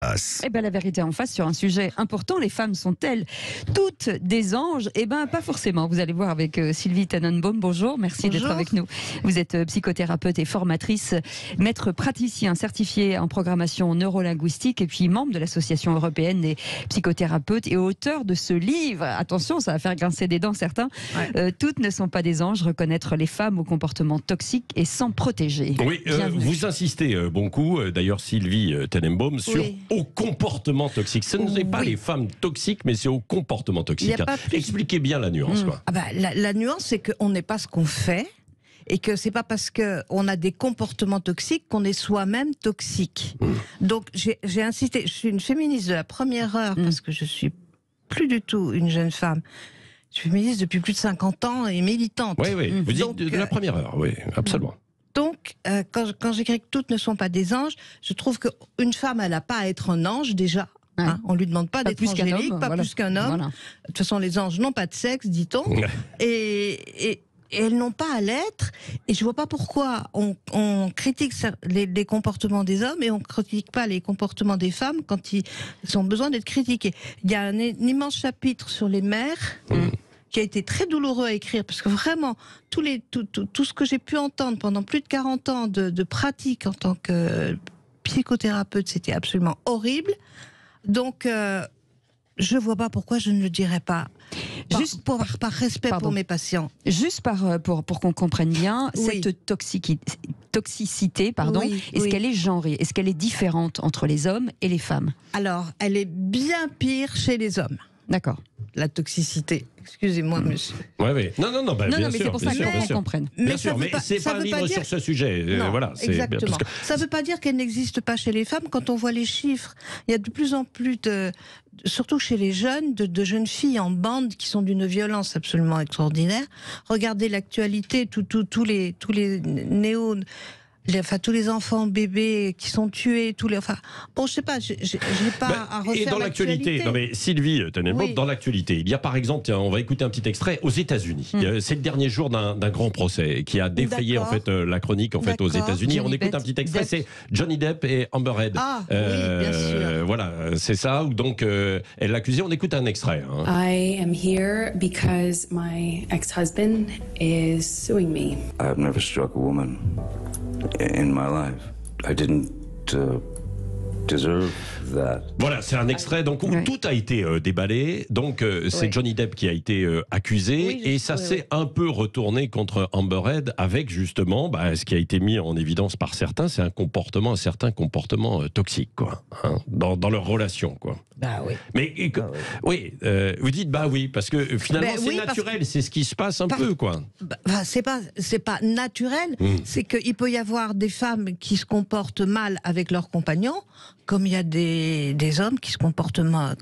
Eh bien, la vérité en face sur un sujet important, les femmes sont-elles toutes des anges? Eh bien, pas forcément. Vous allez voir avec Sylvie Tannenbaum. Bonjour, merci d'être avec nous. Vous êtes psychothérapeute et formatrice, maître praticien certifié en programmation neurolinguistique et puis membre de l'Association européenne des psychothérapeutes et auteur de ce livre. Attention, ça va faire grincer des dents certains. Ouais. Toutes ne sont pas des anges. Reconnaître les femmes au comportement toxique et s'en protéger. Oui, vous insistez beaucoup, d'ailleurs Sylvie Tannenbaum, sur au comportement toxique. Ce n'est pas les femmes toxiques, mais c'est au comportement toxique. Expliquez bien la nuance. Quoi. Ah bah, la nuance, c'est qu'on n'est pas ce qu'on fait et que c'est pas parce qu'on a des comportements toxiques qu'on est soi-même toxique. Donc j'ai insisté, je suis une féministe de la première heure parce que je suis plus du tout une jeune femme. Je suis féministe depuis plus de 50 ans et militante. Oui, oui. Vous dites de la première heure, oui, absolument. Donc, quand j'écris que toutes ne sont pas des anges, je trouve qu'une femme, elle n'a pas à être un ange déjà. Ouais. Hein, on ne lui demande pas d'être angélique, pas plus qu'un homme. Voilà. De toute façon, les anges n'ont pas de sexe, dit-on. Et elles n'ont pas à l'être. Et je ne vois pas pourquoi on critique les comportements des hommes et on ne critique pas les comportements des femmes quand ils ont besoin d'être critiqués. Il y a un immense chapitre sur les mères. Qui a été très douloureux à écrire, parce que vraiment, tout ce que j'ai pu entendre pendant plus de 40 ans de pratique en tant que psychothérapeute, c'était absolument horrible. Donc, je ne vois pas pourquoi je ne le dirais pas. Juste par respect pour mes patients. Juste pour qu'on comprenne bien, cette toxicité, est-ce qu'elle est genrée? Est-ce qu'elle est différente entre les hommes et les femmes? Alors, elle est bien pire chez les hommes. D'accord. La toxicité. Excusez-moi, monsieur. Oui. Non, bien sûr, mais c'est pour ça qu'on comprenne. Bien sûr, mais c'est pas un livre sur ce sujet. Non, voilà, exactement. Ça ne veut pas dire qu'elle n'existe pas chez les femmes. Quand on voit les chiffres, il y a de plus en plus surtout chez les jeunes, de jeunes filles en bande qui sont d'une violence absolument extraordinaire. Regardez l'actualité, tous les tous les enfants bébés qui sont tués, bon, je sais pas, j'ai pas à refaire. Et dans l'actualité, non mais Sylvie Tannenbaum, dans l'actualité, il y a par exemple, tiens, on va écouter un petit extrait aux États-Unis. C'est le dernier jour d'un grand procès qui a défrayé en fait la chronique en fait aux États-Unis. On écoute un petit extrait, c'est Johnny Depp et Amber Heard. Ah, oui, bien sûr. Voilà, c'est ça. Où donc elle l'accusait. On écoute un extrait. I am here because my ex-husband is suing me. I've never struck a woman in my life. I didn't deserve that. Voilà, c'est un extrait donc où tout a été déballé. Donc c'est Johnny Depp qui a été accusé et ça s'est un peu retourné contre Amber Heard avec justement ce qui a été mis en évidence par certains, c'est un certain comportement toxique quoi, dans leur relation quoi. Bah oui. Mais vous dites oui parce que finalement c'est naturel, c'est ce qui se passe un peu quoi. C'est pas naturel, c'est qu'il peut y avoir des femmes qui se comportent mal avec leurs compagnons, comme il y a des hommes qui se comportent mal,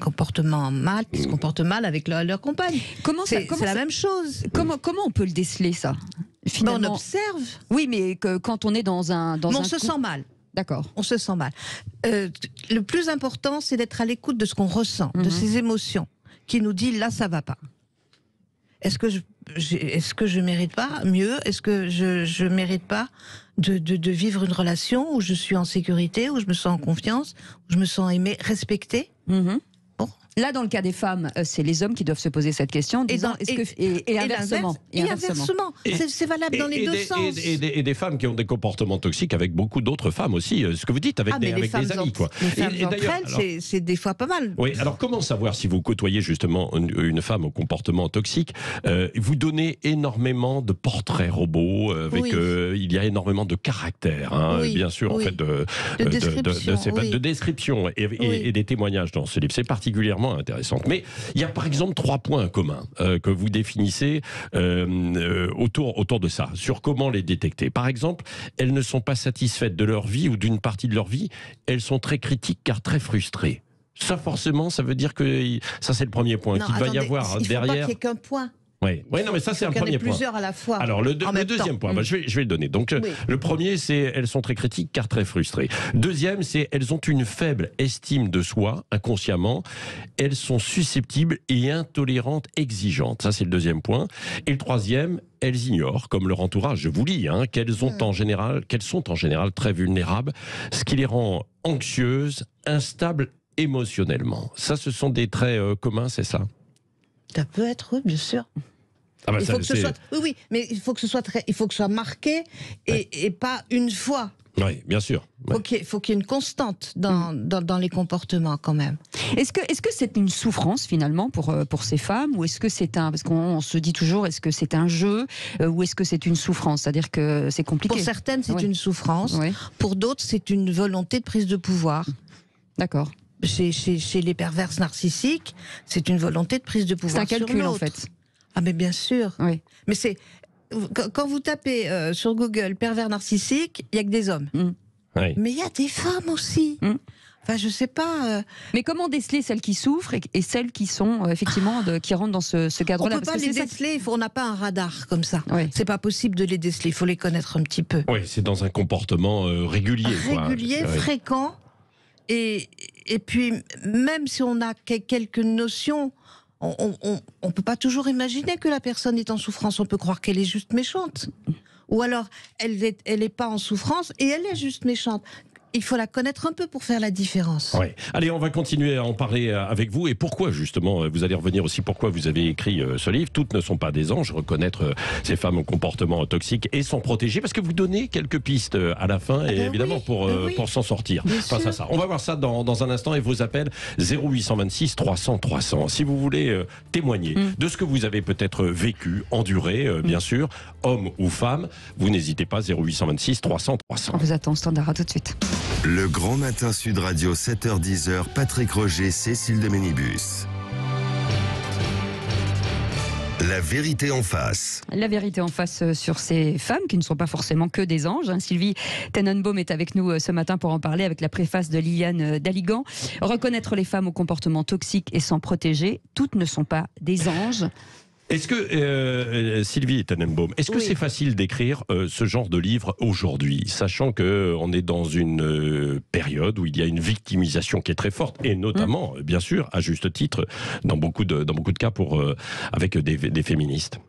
qui se comportent mal avec leur compagne. C'est la même chose. Comment on peut le déceler ça? Finalement, on observe. Oui, mais quand on est dans un on se sent mal. D'accord. On se sent mal. Le plus important, c'est d'être à l'écoute de ce qu'on ressent, de ses émotions, qui nous dit là, ça va pas. Est-ce que je mérite pas mieux? Est-ce que je mérite pas de vivre une relation où je suis en sécurité, où je me sens en confiance, où je me sens aimée, respectée? Bon. Là, dans le cas des femmes, c'est les hommes qui doivent se poser cette question, disant et inversement. C'est valable dans les deux sens. Et des femmes qui ont des comportements toxiques avec beaucoup d'autres femmes aussi, ce que vous dites, avec des amis. Quoi. Les femmes entre elles, c'est des fois pas mal. Oui, alors comment savoir si vous côtoyez justement une femme au comportement toxique? Vous donnez énormément de portraits robots, il y a énormément de caractères, bien sûr, en fait, de description et des témoignages dans ce livre. C'est particulièrement intéressante. Mais il y a par exemple 3 points communs que vous définissez autour de ça, sur comment les détecter. Par exemple, elles ne sont pas satisfaites de leur vie ou d'une partie de leur vie, elles sont très critiques car très frustrées. Ça forcément, ça veut dire que ça c'est le premier point, qu'il va y avoir derrière. Il ne faut pas qu'il y ait qu'un point. Oui, non, mais ça, c'est un premier point. Plusieurs à la fois. Alors, le deuxième point, je vais le donner. Donc, le premier, c'est elles sont très critiques car très frustrées. Deuxième, c'est elles ont une faible estime de soi, inconsciemment. Elles sont susceptibles et intolérantes, exigeantes. Ça, c'est le deuxième point. Et le troisième, elles ignorent, comme leur entourage, je vous lis, qu'elles sont en général très vulnérables, ce qui les rend anxieuses, instables émotionnellement. Ça, ce sont des traits communs, c'est ça? Ça peut être, oui, bien sûr. Ah bah il faut que ce soit, oui, mais il faut que ce soit marqué et pas une fois. Oui, bien sûr. Il faut qu'il y ait une constante dans les comportements quand même. Est-ce que c'est une souffrance finalement pour ces femmes, ou est-ce que c'est parce qu'on se dit toujours, est-ce que c'est un jeu ou est-ce que c'est une souffrance, c'est-à-dire que c'est compliqué? Pour certaines, c'est une souffrance. Oui. Pour d'autres, c'est une volonté de prise de pouvoir. D'accord. Chez les perverses narcissiques, c'est une volonté de prise de pouvoir. C'est un calcul en fait. Ah mais bien sûr. Oui. Mais c'est quand vous tapez sur Google pervers narcissique, il y a que des hommes. Oui. Mais il y a des femmes aussi. Enfin, je sais pas. Mais comment déceler celles qui souffrent et celles qui sont effectivement qui rentrent dans ce cadre-là? On ne peut pas les déceler. On n'a pas un radar comme ça. Oui. C'est pas possible de les déceler. Il faut les connaître un petit peu. Oui, c'est dans un comportement régulier. Fréquent. Et puis, même si on a quelques notions, on ne peut pas toujours imaginer que la personne est en souffrance. On peut croire qu'elle est juste méchante. Ou alors, elle n'est pas en souffrance et elle est juste méchante. Il faut la connaître un peu pour faire la différence. Ouais. Allez, on va continuer à en parler avec vous. Et pourquoi, justement, vous allez revenir aussi pourquoi vous avez écrit ce livre. Toutes ne sont pas des anges. Reconnaître ces femmes au comportement toxique et s'en protéger. Parce que vous donnez quelques pistes à la fin, et évidemment, pour s'en sortir face à ça. On va voir ça dans un instant. Et vos appels 0826 300 300. Si vous voulez témoigner de ce que vous avez peut-être vécu, enduré, bien sûr, homme ou femme, vous n'hésitez pas, 0826 300 300. On vous attend au standard, à tout de suite. Le Grand Matin Sud Radio, 7h-10h, Patrick Roger, Cécile de Ménibus. La vérité en face. La vérité en face sur ces femmes qui ne sont pas forcément que des anges. Sylvie Tenenbaum est avec nous ce matin pour en parler, avec la préface de Liliane Daligan. Reconnaître les femmes au comportement toxique et s'en protéger. Toutes ne sont pas des anges. Est-ce que, Sylvie Tenenbaum, est-ce que c'est facile d'écrire ce genre de livre aujourd'hui, sachant qu'on est dans une période où il y a une victimisation qui est très forte, et notamment, bien sûr, à juste titre, dans beaucoup de cas avec des féministes?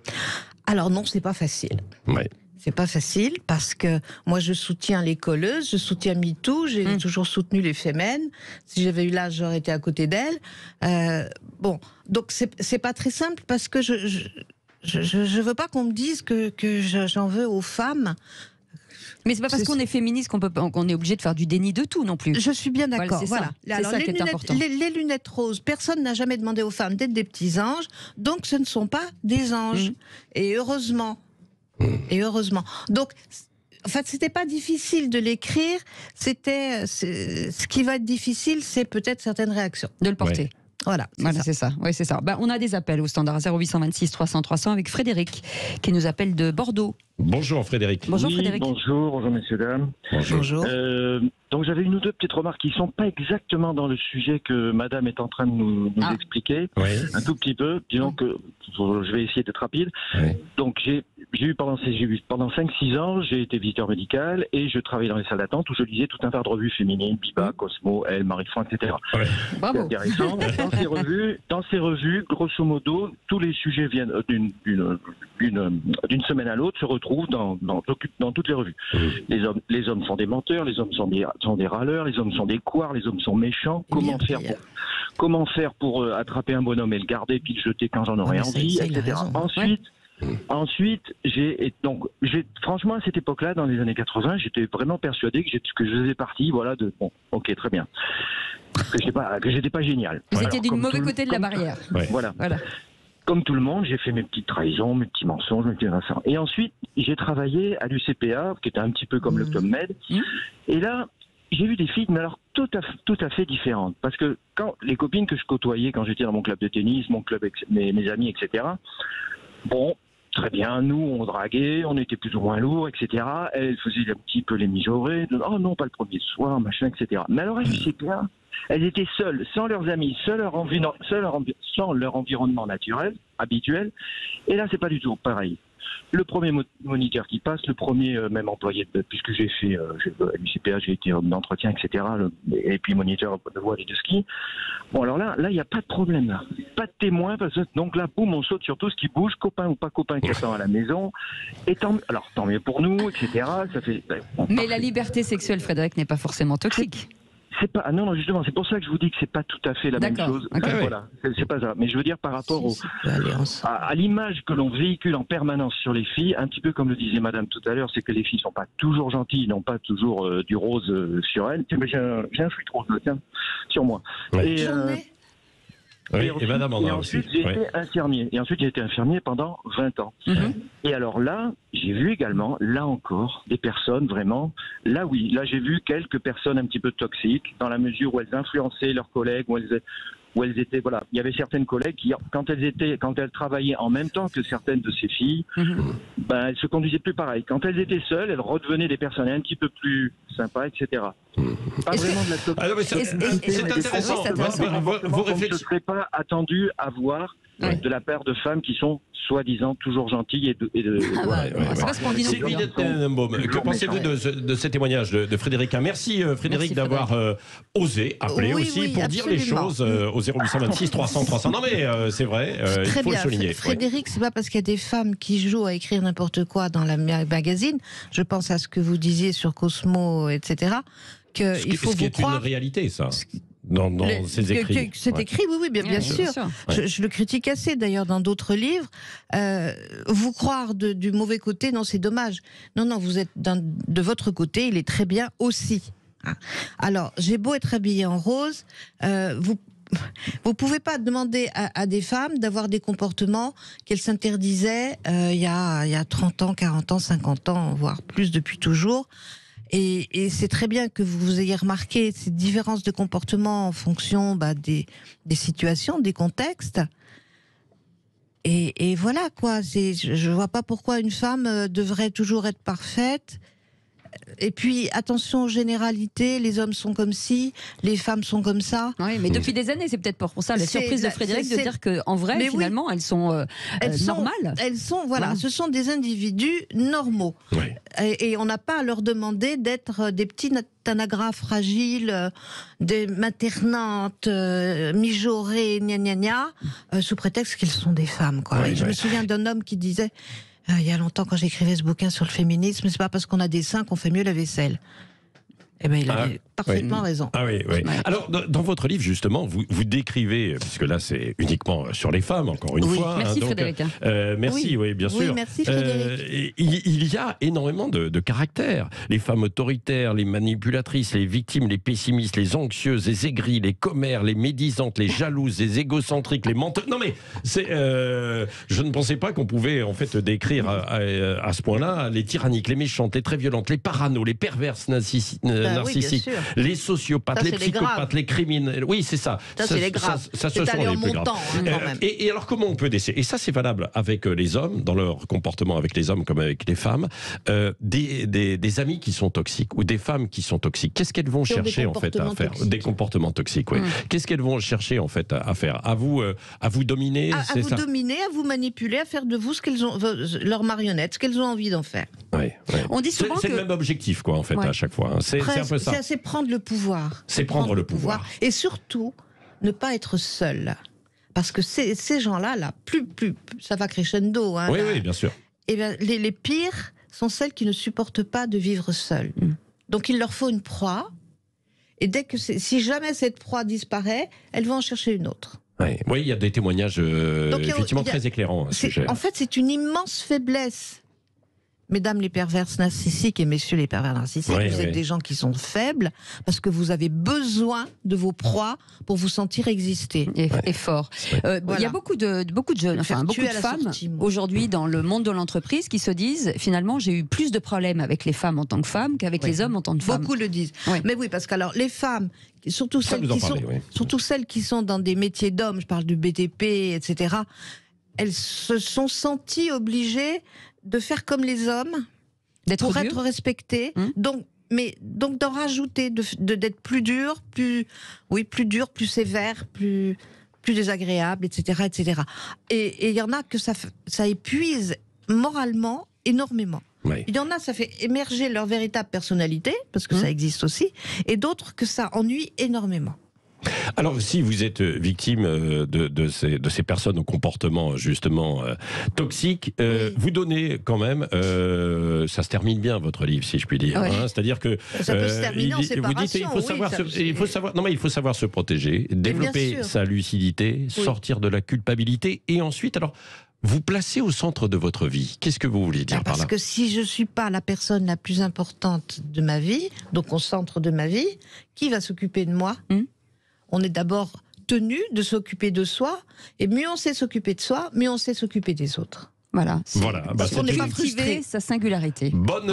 Alors non, c'est pas facile. Ouais. C'est pas facile parce que moi je soutiens les colleuses, je soutiens MeToo, j'ai toujours soutenu les femmes. Si j'avais eu l'âge, j'aurais été à côté d'elles. Bon, donc c'est pas très simple parce que je veux pas qu'on me dise que j'en veux aux femmes. Mais c'est pas parce qu'on est féministe qu'on est obligé de faire du déni de tout non plus. Je suis bien d'accord. Voilà. C'est ça qui est important. Les lunettes roses, personne n'a jamais demandé aux femmes d'être des petits anges, donc ce ne sont pas des anges. Et heureusement. Donc, en fait, c'était pas difficile de l'écrire. Ce qui va être difficile, c'est peut-être certaines réactions. De le porter. Ouais. Voilà, c'est ça. Oui, c'est ça. On a des appels au standard 0826 300 300 avec Frédéric qui nous appelle de Bordeaux. Bonjour Frédéric. Bonjour Frédéric. Bonjour messieurs, dames. Bonjour. Donc j'avais une ou deux petites remarques qui ne sont pas exactement dans le sujet que madame est en train de nous expliquer. Oui. Un tout petit peu. Disons que je vais essayer d'être rapide. Oui. Donc j'ai eu pendant 5-6 ans, j'ai été visiteur médical et je travaillais dans les salles d'attente où je lisais tout un tas de revues féminines, Biba, Cosmo, Elle, Marie-France, etc. Ouais. Bravo. C'est intéressant. Dans ces revues, grosso modo, tous les sujets viennent d'une semaine à l'autre, se retrouvent dans toutes les revues. Les hommes sont des menteurs, les hommes sont des râleurs, les hommes sont des couards, les hommes sont méchants. Comment faire pour attraper un bonhomme et le garder puis le jeter quand j'en aurais envie, etc. Ensuite, franchement, à cette époque-là, dans les années 80, j'étais vraiment persuadé que je faisais partie, ok, très bien. Que j'étais pas génial. Vous étiez du mauvais côté de la barrière. Voilà. Comme tout le monde, j'ai fait mes petites trahisons, mes petits mensonges, mes petits mensonges. Et ensuite, j'ai travaillé à l'UCPA, qui était un petit peu comme le Club Med. Et là, j'ai vu des filles, mais alors tout à fait différentes. Parce que quand les copines que je côtoyais quand j'étais dans mon club de tennis, mon club, mes amis, etc., bon, très bien, nous, on draguait, on était plus ou moins lourds, etc. Elles faisaient un petit peu les mijaurées, oh non, pas le premier soir, machin, etc. Mais alors à l'UCPA, Elles étaient seules, sans leurs amis, sans leur environnement naturel, habituel. Et là, c'est pas du tout pareil. Le premier moniteur qui passe, le premier même employé, puisque j'ai fait à l'UCPA, j'ai été homme d'entretien, etc. Et puis moniteur de voile et de ski. Bon, alors là, il n'y a pas de problème. Là. Pas de témoin. Donc là, boum, on saute sur tout ce qui bouge, copain ou pas copain qui attend à la maison. Et alors, tant mieux pour nous, etc. Ça fait, mais la liberté sexuelle, Frédéric, n'est pas forcément toxique. C'est pas, non, justement, c'est pour ça que je vous dis que c'est pas tout à fait la même chose. Okay. Voilà, c'est pas ça. Mais je veux dire par rapport à l'image que l'on véhicule en permanence sur les filles, un petit peu comme le disait Madame tout à l'heure, c'est que les filles sont pas toujours gentilles, n'ont pas toujours du rose sur elles. Tiens, j'ai un fruit rose, tiens, sur moi. Ouais. Et ensuite, j'ai été infirmier. Et ensuite, j'ai été infirmier pendant 20 ans. Et alors là, j'ai vu également, là encore, des personnes vraiment... Là, oui, là, j'ai vu quelques personnes un petit peu toxiques, dans la mesure où elles influençaient leurs collègues, où elles étaient... Voilà, il y avait certaines collègues qui, quand elles travaillaient en même temps que certaines de ces filles, ben, elles se conduisaient plus pareil. Quand elles étaient seules, elles redevenaient des personnes un petit peu plus sympas, etc. Pas vraiment de la toxicité. C'est intéressant. Vos réflexions. Je ne serais pas attendu à voir de la part de femmes qui sont soi-disant toujours gentilles c'est pas ce qu'on dit. Sylvie Tenenbaum, que pensez-vous de ce témoignage de Frédéric? Merci Frédéric d'avoir osé appeler aussi pour dire les choses au 0826 300 300. Non mais c'est vrai, il faut le souligner. Frédéric, c'est pas parce qu'il y a des femmes qui jouent à écrire n'importe quoi dans la magazine, je pense à ce que vous disiez sur Cosmo, etc., qu'il faut vous croire... une réalité, ça. Dans ses écrits. C'est écrit, oui, bien sûr. Je le critique assez, d'ailleurs, dans d'autres livres. Vous croire du mauvais côté, non, c'est dommage. Non, vous êtes de votre côté, il est très bien aussi. Alors, j'ai beau être habillée en rose, vous pouvez pas demander à des femmes d'avoir des comportements qu'elles s'interdisaient il y a 30 ans, 40 ans, 50 ans, voire plus depuis toujours. Et c'est très bien que vous ayez remarqué ces différences de comportement en fonction des situations, des contextes. Et voilà, quoi. Je vois pas pourquoi une femme devrait toujours être parfaite. Et puis, attention aux généralités, les hommes sont comme ci, les femmes sont comme ça. Oui, mais depuis des années, c'est peut-être pour ça la surprise de Frédéric de dire qu'en vrai, finalement, elles sont normales. Ce sont des individus normaux. Ouais. Et on n'a pas à leur demander d'être des petits tanagraphes fragiles, des maternantes, mijaurées, sous prétexte qu'elles sont des femmes, quoi. Je me souviens d'un homme qui disait... il y a longtemps, quand j'écrivais ce bouquin sur le féminisme, c'est pas parce qu'on a des seins qu'on fait mieux la vaisselle. Eh bien, il avait parfaitement raison. Ah oui. Alors, dans votre livre, justement, vous décrivez, puisque là, c'est uniquement sur les femmes, encore une fois. Merci Frédéric. Merci, bien sûr. Merci Frédéric. Il y a énormément de caractères. Les femmes autoritaires, les manipulatrices, les victimes, les pessimistes, les anxieuses, les aigries, les commères, les médisantes, les jalouses, les égocentriques, les menteuses. Non mais, je ne pensais pas qu'on pouvait, en fait, décrire à ce point-là les tyranniques, les méchantes, les très violentes, les paranos, les perverses narcissiques, les sociopathes, les psychopathes, les criminels. Oui, c'est ça. Ça, c'est les graves. Ça, ce sont les plus graves. Et alors, comment on peut déceler? Et ça, c'est valable avec les hommes, dans leur comportement avec les hommes comme avec les femmes, des amis qui sont toxiques ou des femmes qui sont toxiques. Qu'est-ce qu'elles vont chercher, en fait, à faire? Des comportements toxiques, oui. Qu'est-ce qu'elles vont chercher, en fait, à faire? À vous dominer, c'est ça? À vous dominer, à vous manipuler, à faire de vous leurs marionnettes, ce qu'elles ont envie d'en faire. On dit souvent c'est le même objectif, quoi, en fait, à chaque fois. C'est un peu ça. C'est prendre le pouvoir. C'est prendre le pouvoir. Et surtout, ne pas être seul. Parce que ces gens-là, plus ça va crescendo. Oui, bien sûr. Eh bien, les pires sont celles qui ne supportent pas de vivre seules. Donc, il leur faut une proie. Et si jamais cette proie disparaît, elles vont en chercher une autre. Oui, il y a des témoignages effectivement très éclairants à ce sujet. En fait, c'est une immense faiblesse. Mesdames les perverses narcissiques et messieurs les pervers narcissiques, vous êtes des gens qui sont faibles parce que vous avez besoin de vos proies pour vous sentir exister. Et fort. Il y a beaucoup de jeunes, beaucoup de femmes aujourd'hui dans le monde de l'entreprise qui se disent finalement j'ai eu plus de problèmes avec les femmes en tant que femmes qu'avec les hommes en tant que femmes. Beaucoup le disent. Mais oui, parce que alors les femmes, surtout celles qui sont dans des métiers d'hommes, je parle du BTP, etc., elles se sont senties obligées de faire comme les hommes pour être respectées. Donc, mais donc d'en rajouter, d'être plus dur, plus sévère, plus désagréable, etc., etc. Et il y en a que ça épuise moralement énormément. Oui. Il y en a, ça fait émerger leur véritable personnalité, parce que ça existe aussi, et d'autres que ça ennuie énormément. Alors, si vous êtes victime de ces personnes au comportement justement toxique, vous donnez quand même, ça se termine bien votre livre, si je puis dire. Oui. C'est-à-dire que ça peut se terminer en séparation. Vous dites il faut savoir se protéger, développer sa lucidité, sortir de la culpabilité, et ensuite, alors, vous placez au centre de votre vie. Qu'est-ce que vous voulez dire par là ? Parce que si je ne suis pas la personne la plus importante de ma vie, donc au centre de ma vie, qui va s'occuper de moi ? On est d'abord tenu de s'occuper de soi, et mieux on sait s'occuper de soi, mieux on sait s'occuper des autres. Voilà. Parce qu'on n'est pas frustré, sa singularité. Bonne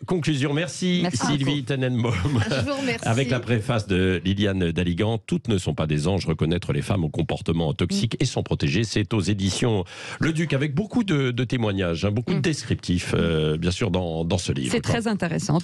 conclusion. Merci Sylvie Tenenbaum. Je vous remercie. Avec la préface de Liliane Daligan, toutes ne sont pas des anges. Reconnaître les femmes au comportement toxique et s'en protéger, c'est aux éditions Le Duc, avec beaucoup de témoignages, beaucoup de descriptifs, bien sûr, dans ce livre. C'est très intéressant.